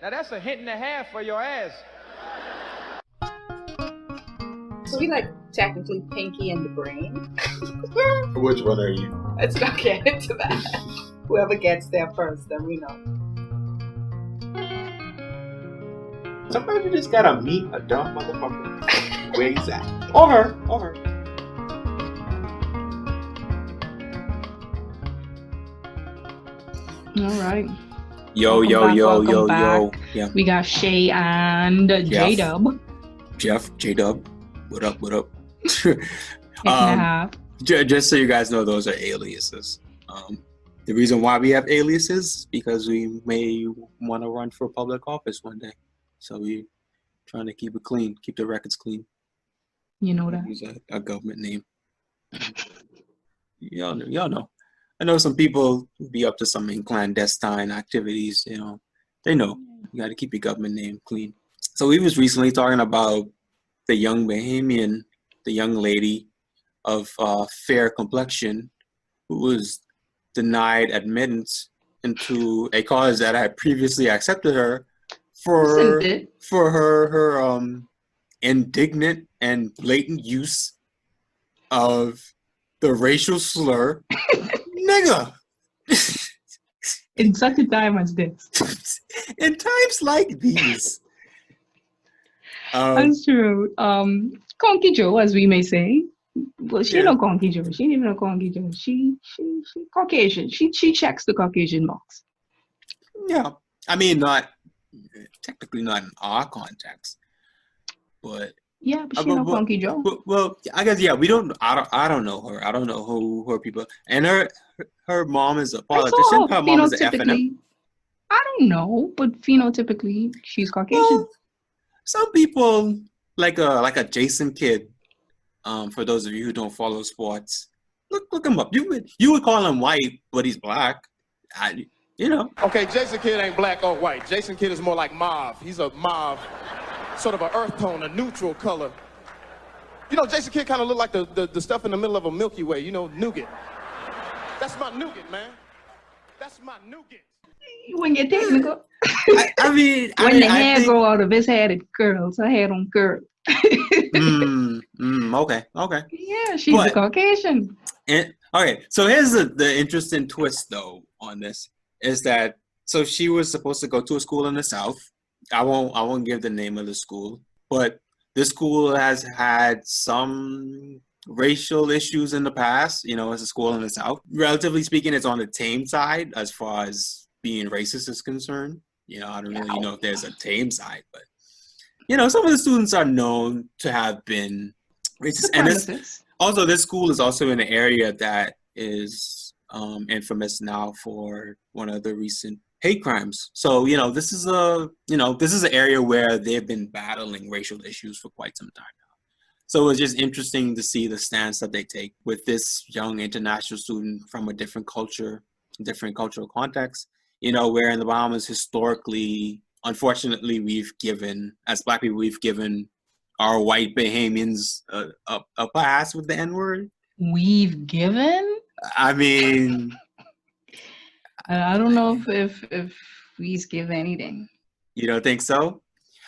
Now that's a hint and a half for your ass. So we like technically Pinky and the Brain. Which one are you? Let's not get into that. Whoever gets there first, then we know. Sometimes you just gotta meet a dumb motherfucker where he's at. Or her. All right. Yo. Yeah. We got Shay and J-Dub. Jeff, J-Dub. What up? Half. Just so you guys know, those are aliases. The reason why we have aliases because we may want to run for public office one day. So we're trying to keep it clean, keep the records clean. You know that. Use a government name. Y'all know. I know some people be up to some clandestine activities, you know. They know. You got to keep your government name clean. So we was recently talking about the young Bahamian, the young lady of fair complexion who was denied admittance into a college that had previously accepted her for her indignant and blatant use of the racial slur nigga. In such a time as this. In times like these. That's true. Conky Joe, as we may say. Well, she no Conky Joe. She didn't even know Conky Joe. She Caucasian. She checks the Caucasian box. Yeah. I mean, technically not in our context. But yeah, but she know Conky Joe. Well, I guess we don't. I don't know her. I don't know who her people. And her mom is a politician. Her mom is an FNM. I don't know, but phenotypically, she's Caucasian. Well, some people like a Jason Kidd. For those of you who don't follow sports, look him up. You would call him white, but he's black. You know. Okay, Jason Kidd ain't black or white. Jason Kidd is more like mauve. He's a mauve, sort of an earth tone, a neutral color. You know, Jason Kidd kind of look like the stuff in the middle of a Milky Way. You know, nougat. That's my nougat, man. That's my nougat. When you're technical. I mean, when the hair grow out of his head, it curls. Her hair don't curl. Okay. Yeah, she's a Caucasian. Okay, so here's the interesting twist, though, on this is that so she was supposed to go to a school in the South. I won't give the name of the school, but this school has had some racial issues in the past. You know, it's a school in the South. Relatively speaking, it's on the tame side as far as being racist is concerned. You know, I don't really know if there's a tame side, but you know, some of the students are known to have been racist. And this school is also in an area that is infamous now for one of the recent hate crimes. So, you know, this is an area where they've been battling racial issues for quite some time now. So it's just interesting to see the stance that they take with this young international student from a different culture, different cultural context, you know, where in the Bahamas historically, unfortunately, as Black people, we've given our white Bahamians a pass with the N-word. We've given? I mean, I don't know if we's give anything. You don't think so?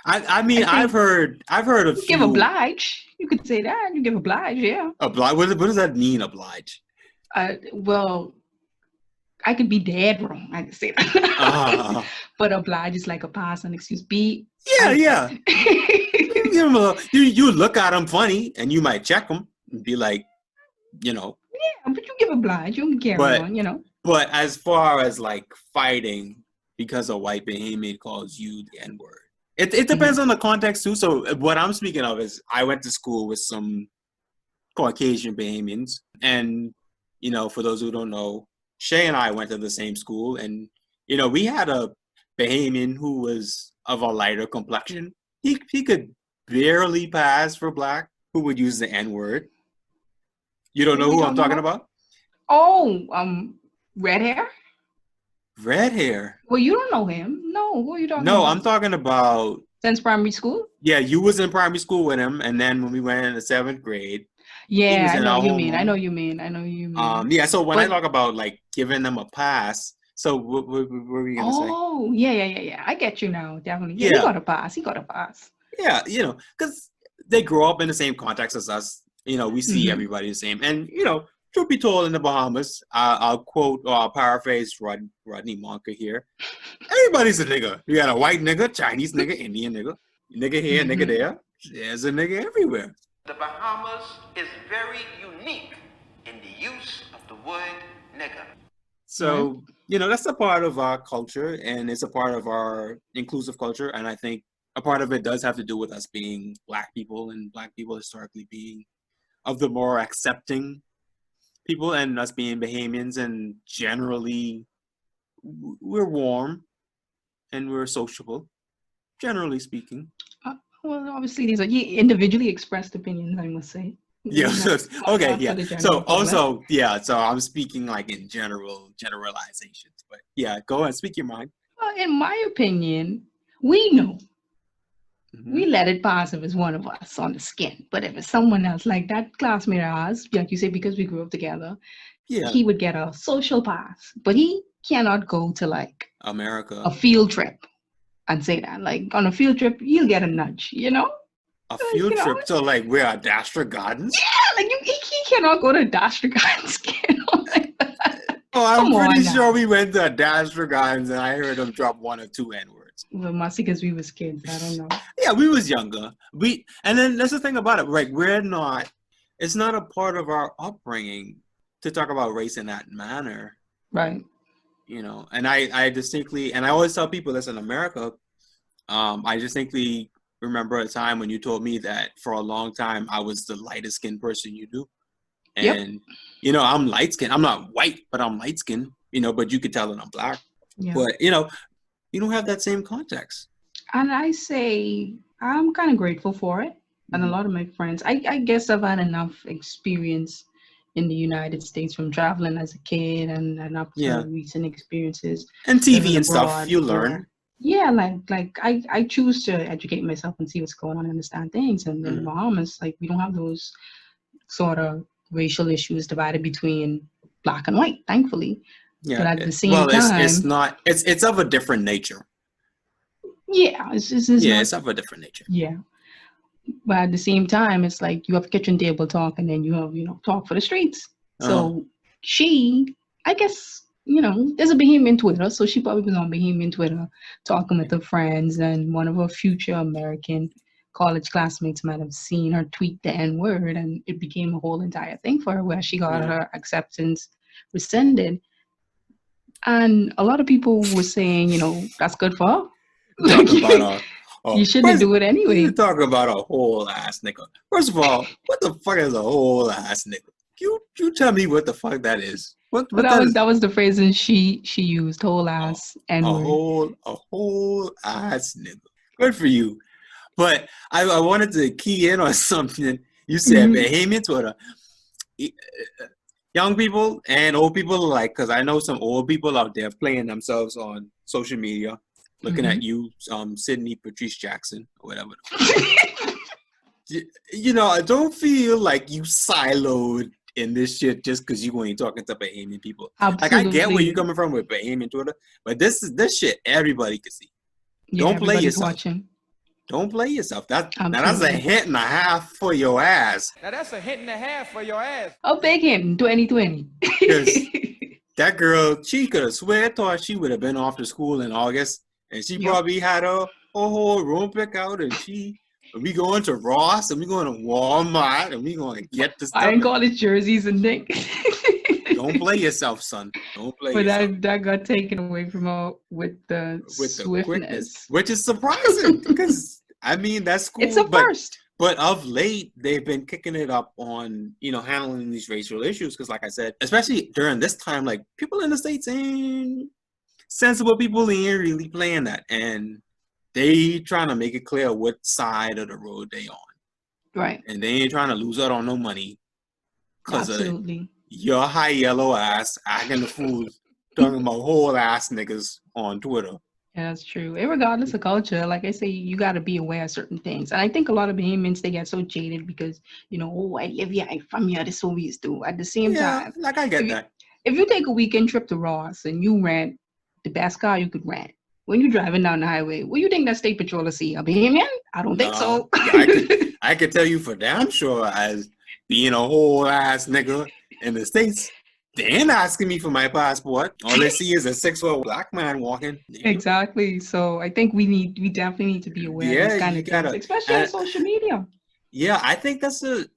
I mean, I've heard of give oblige. You could say that. You give oblige, yeah. Oblige. What does that mean, oblige? Well, I could be dead wrong. I could say that. But oblige is like a pass, an excuse. Yeah. You look at them funny, and you might check them and be like, you know. Yeah, but you give oblige. You can carry on, you know. But as far as like fighting because a white Bahamian calls you the N-word, it depends on the context too. So what I'm speaking of is I went to school with some Caucasian Bahamians, and you know, for those who don't know, Shay and I went to the same school, and you know, we had a Bahamian who was of a lighter complexion. He could barely pass for black, who would use the N-word. You don't know who I'm talking about? Oh, red hair? Red hair? Well, you don't know him. No, who are you talking about? No, I'm talking about... Since primary school? Yeah, you was in primary school with him, and then when we went in the 7th grade... Yeah, I know you mean. Yeah, so when I talk about, like, giving them a pass, So what were we gonna say? Oh, yeah. I get you now. Definitely. Yeah, he Yeah, got a pass. He got a pass. yeah, because they grow up in the same context as us. We see Mm-hmm. everybody the same, and truth be told, in the Bahamas, I'll quote or I'll paraphrase Rodney Monk here. Everybody's a nigga. You got a white nigga, Chinese nigga, Indian nigga here, nigga Mm-hmm. there. There's a nigga everywhere. The Bahamas is very unique in the use of the word nigger. Right. So, that's a part of our culture and it's a part of our inclusive culture. And I think a part of it does have to do with us being Black people and Black people historically being of the more accepting people and us being Bahamians. And generally, we're warm and we're sociable, generally speaking. Well, obviously, these are individually expressed opinions, I must say. Yeah. Okay. Not Yeah. for the general So public. also, yeah. So I'm speaking like in generalizations, but yeah, go ahead, speak your mind. Well, in my opinion, we know. Mhm. We let it pass if it's one of us on the skin. But if it's someone else, like that classmate of ours, like you say, because we grew up together, Yeah, he would get a social pass. But he cannot go to like America, a field trip and say that. Like on a field trip, you'll get a nudge, a field You know? trip to like where Adastra Gardens. Yeah, like he cannot go to Dashtra Gardens like that. Oh, I'm Come pretty on sure now. we went to Adastra Gardens and I heard him drop one or two N-words. Well, must because we was kids. I don't know. Yeah, we was younger. And then that's the thing about it. Like it's not a part of our upbringing to talk about race in that manner. Right. And I distinctly, and I always tell people this in America, I distinctly remember a time when you told me that for a long time I was the lightest skinned person you knew. And, I'm light skinned. I'm not white, but I'm light skinned, but you could tell that I'm Black. Yeah. But, you don't have that same context. And I say I'm kind of grateful for it. And a Mhm. lot of my friends, I guess I've had enough experience in the United States from traveling as a kid and up to Yeah. recent experiences. And TV living and stuff, abroad, you where- learn. Yeah, like I choose to educate myself and see what's going on and understand things. And in the Mhm. Bahamas, like we don't have those sort of racial issues divided between Black and white, thankfully. Yeah. But at the same it's time, not, it's of a different nature. yeah, it's Yeah, not, it's of a different nature. yeah. But at the same time, it's like you have kitchen table talk and then you have, talk for the streets. So I guess, there's a Bahamian Twitter. So she probably was on Bahamian Twitter talking with her friends, and one of her future American college classmates might have seen her tweet the N word, and it became a whole entire thing for her where she got Yeah. her acceptance rescinded. And a lot of people were saying, that's good for her. Talk about You shouldn't do it anyway. You talk about a whole ass nigga. First of all, what the fuck is a whole ass nigga? You tell me what the fuck that is. What But that was the phrase that she used, whole ass N a word. whole ass nigga. Good for you. But I wanted to key in on something you said, Bahamian Twitter. Young people and old people alike, because I know some old people out there playing themselves on social media, looking at you, Sydney Patrice Jackson, or whatever. I don't feel like you siloed in this shit just because you ain't talking to Bahamian people. Absolutely. Like, I get where you're coming from with Bahamian Twitter, but this shit everybody can see. Yeah, Don't play everybody's yourself. Don't Don't play yourself. Now that's a Absolutely. hint and a half for your ass. Now that's a hint and a half for your ass. A big hit in 2020. Because that girl, she could have thought she would have been off to school in August, and she probably had a whole room pick out, and we going to Ross, and we going to Walmart, and we going to get the stuff. I didn't call it jerseys and things. Don't play yourself, son. Don't play But yourself. that got taken away from her with the swiftness. Quickness, which is surprising because I mean that's cool. It's a first. But of late, they've been kicking it up on, handling these racial issues. Because like I said, especially during this time, like people in the States ain't sensible people ain't really playing that. And they trying to make it clear what side of the road they on. Right. And they ain't trying to lose out on no money. Because of your high yellow ass acting the fool, talking about whole ass niggas on Twitter. Yeah, that's true. Regardless of culture, like I say, you got to be aware of certain things. And I think a lot of Bahamians, they get so jaded because, I live here, I'm from here, this is what we used to do. At the same time, like I get that. If you take a weekend trip to Ross and you rent the best car you could rent. When you're driving down the highway, what do you think that state patrol will see? A Bahamian? I don't think so. I could tell you for damn sure, as being a whole ass nigga in the States, they ain't asking me for my passport. All they see is a 6'4" black man walking. Exactly. So I think we definitely need to be aware of these kind of things, especially on social media. Yeah, I think that's and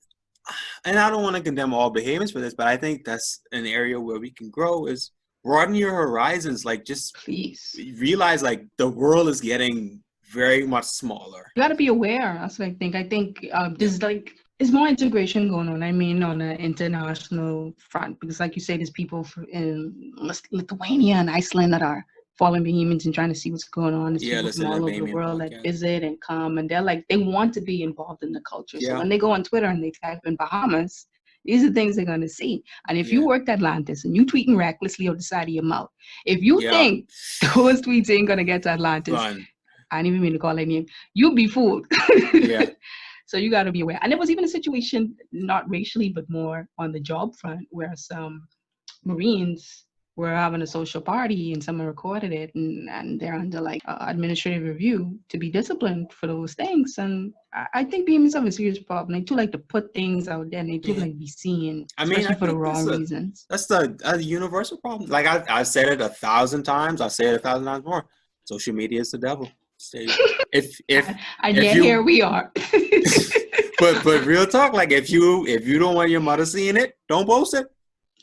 I don't want to condemn all Bahamians for this, but I think that's an area where we can grow is broaden your horizons. Like, just please realize, like, the world is getting very much smaller. You got to be aware. That's what I think. I think there's more integration going on. I mean, on an international front, because like you say, there's people in Lithuania and Iceland that are following Bahamians and trying to see what's going on. There's people from all over the world that visit and come, and they're like, they want to be involved in the culture. So when they go on Twitter and they type in Bahamas, these are things they're going to see. And if you worked Atlantis and you tweeting recklessly out the side of your mouth, if you think those tweets ain't going to get to Atlantis, I didn't even mean to call that name, you'll be fooled. So you got to be aware. And there was even a situation, not racially, but more on the job front, where some Marines were having a social party and someone recorded it, and they're under like administrative review to be disciplined for those things. And I think Bahamians have a serious problem. They too like to put things out there, and they too like be seen, especially for the wrong reasons. That's the universal problem. Like I've said it 1,000 times. I'll say it 1,000 times more. Social media is the devil. Here we are. but real talk, like if you don't want your mother seeing it, don't post it.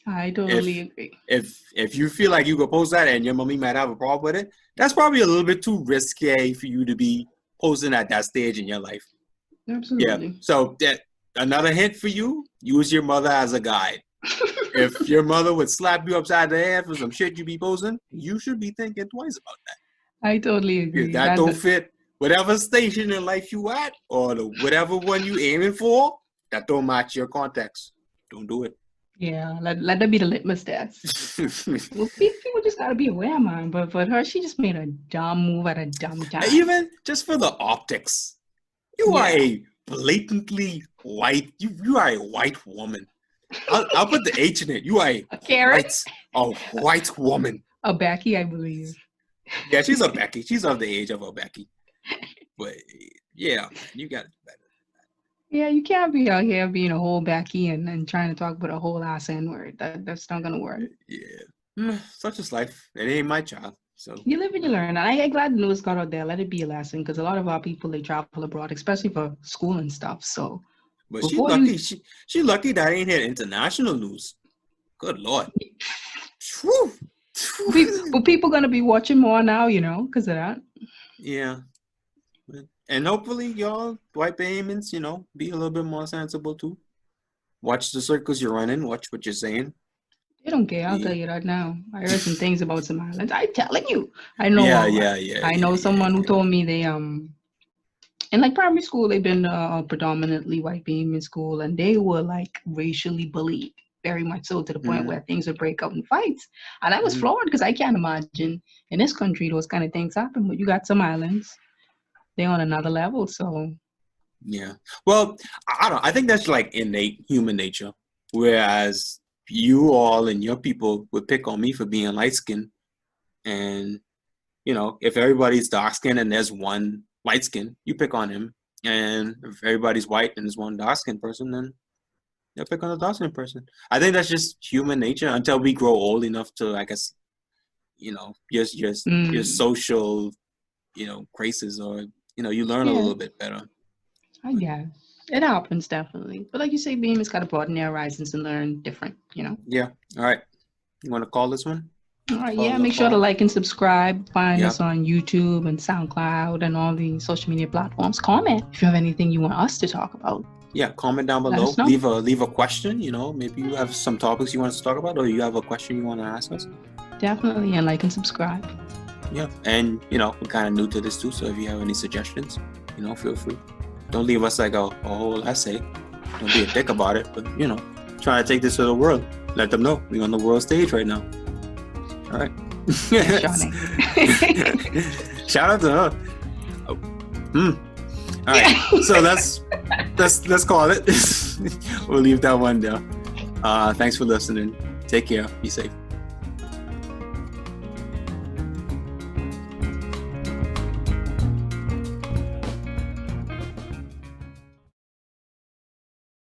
I totally agree. If you feel like you could post that and your mommy might have a problem with it, that's probably a little bit too risque for you to be posting at that stage in your life. Absolutely. Yeah. So another hint for you: use your mother as a guide. If your mother would slap you upside the head for some shit you be posting, you should be thinking twice about that. I totally agree. If that don't fit whatever station in life you at, or whatever one you aiming for, that don't match your context, don't do it. Yeah, let that be the litmus test. Well, people just gotta be aware, man. But for her, she just made a dumb move at a dumb time. Even just for the optics, you are a blatantly white. You are a white woman. I'll put the H in it. You are a white woman. A Becky, I believe. Yeah, she's a Becky. She's of the age of a Becky. But yeah, you got it better. Yeah, you can't be out here being a whole Becky and trying to talk about a whole ass N-word. That's not gonna work. Yeah, such is life. It ain't my child. So you live and you learn. And I'm glad the news got out there. Let it be a lesson, because a lot of our people, they travel abroad, especially for school and stuff. So, but she's lucky. She lucky that ain't hit international news. Good Lord. But people gonna be watching more now, because of that. Yeah. And hopefully y'all white Bahamians, be a little bit more sensible too. Watch the circles you're running. Watch what you're saying. They don't care. I'll tell you that now. I heard some things about some islands. I'm telling you. I know. I know someone who told me they in like primary school they've been predominantly white Bahamian school, and they were like racially bullied, very much so, to the point where things would break out in fights. And I was floored, because I can't imagine in this country those kind of things happen. But you got some islands, they're on another level. So yeah, well, I think that's like innate human nature. Whereas you all and your people would pick on me for being light skinned, and if everybody's dark skinned and there's one light skinned, you pick on him. And if everybody's white and there's one dark skinned person, then they'll pick on the dark skinned person. I think that's just human nature until we grow old enough to, I guess, your social, graces, or you learn a little bit better. I guess it happens, definitely. But like you say, Bahamians got to broaden their horizons and learn different. Yeah. All right. You want to call this one? All right. Yeah. Make sure to like and subscribe. Find us on YouTube and SoundCloud and all the social media platforms. Comment if you have anything you want us to talk about. Yeah, comment down below. Leave a question. Maybe you have some topics you want us to talk about, or you have a question you want to ask us. Definitely, and like and subscribe. Yeah, and we're kind of new to this too, so if you have any suggestions, feel free. Don't leave us like a whole essay. Don't be a dick about it, but try to take this to the world. Let them know we're on the world stage right now. All right. Shout out to her. All right, so let's call it. We'll leave that one down. Thanks for listening. Take care. Be safe.